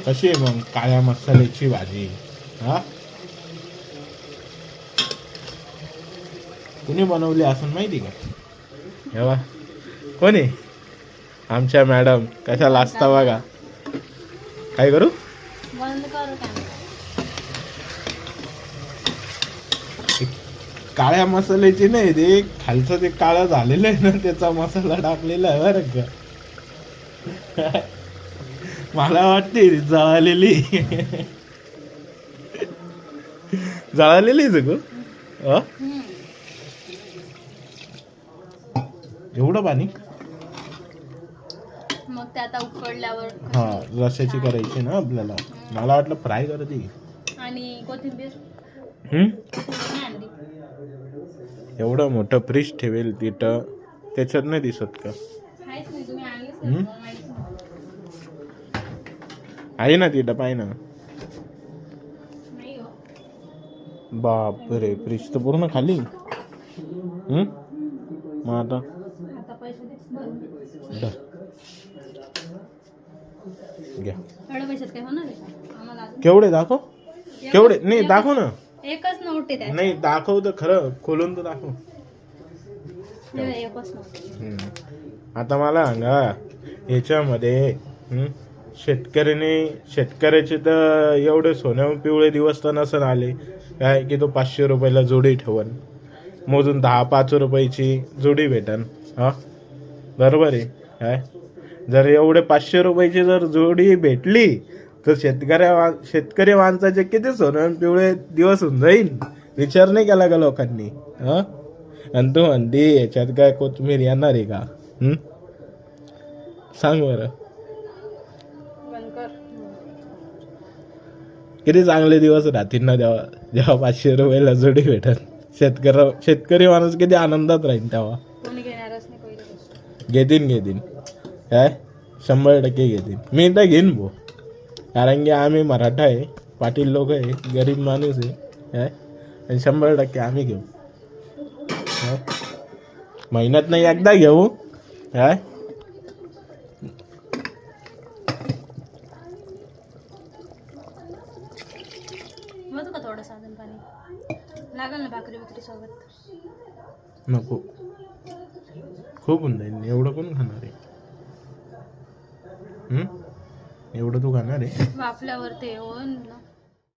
कशी आहे मग काळ्या मसाल्याची भाजी? हा, कुणी बनवली असं माहिती का? हेवा कोणी? आमच्या मॅडम कशा लाजता बघा. काय करू? बंद करू कॅमेरा. काळ्या मसाल्याची नाही, ते खालचं ते काळं झालेलं आहे ना, त्याचा मसाला टाकलेला आहे बरं का. मला वाटते जळालेली जळालेली सगळं. एवढं पाणी? मग ते आता उकडल्यावर हा, रश्याची करायची ना आपल्याला. मला वाटलं फ्राय करते. आणि कोथिंबीर हम्म, आणली. एवढं मोठं फ्रीज ठेवेल तिथं, त्याच्यात नाही दिसत का? काहीच नाही, तुम्ही आणलीच हम्म? नाही, मला माहितीच नाही. आहे ना तिथं, पाय ना. नाही हो. बाप रे, फ्रीज तर पूर्ण खाली. मग आता आता पैसे दे भरून. घ्या. एवढ्या पैशात काय होणार आहे आम्हाला अजून? केवढे दाखव, केवढे? नाही दाखव ना. एकच नोट आहे त्यात. नाही दाखव तर खरं, खोलून तर दाखव. एकच नोट. आता मला सांगा, याच्यामध्ये शेतकऱ्याचे तर एवढे सोन्या पिवळे दिवस तर नसन आले काय की तो 500 रुपयाला जोडी ठेवन, मोजून 10-5 रुपयाची जोडी भेटन. हा, बरोबर आहे काय? जर एवढे 500 रुपयाची जर जोडी भेटली तर शेतकरी माणसाचे किती सोनं पिवळे दिवस होऊन जाईल, विचार नाही केला का लोकांनी? हा, आणि तू म्हणते याच्यात काय कोथमीर येणार आहे का? सांग बरं. किती चांगले दिवस राहतील ना जेव्हा 500 रुपयाला जोडी भेटल. शेतकरी माणूस किती आनंदात राहील तेव्हा. कोणी घेणारच नाही पहिली गोष्ट. घेतील काय, 100% घेतील. मी तर घेईन भाऊ, कारण की आम्ही मराठा आहे, पाटील लोक आहे, गरीब माणूस आहे काय, आणि 100% आम्ही घेऊ. महिन्यात नाही एकदा घेऊ काय. मग का थोडं साधन पाणी लागल ना भाकरी बिकरी सोबत? नको, खूप होऊन जाईल. एवढं कोण खाणार आहे? एवढं तू खाणार आहे? वाफल्यावर ते होऊन ना.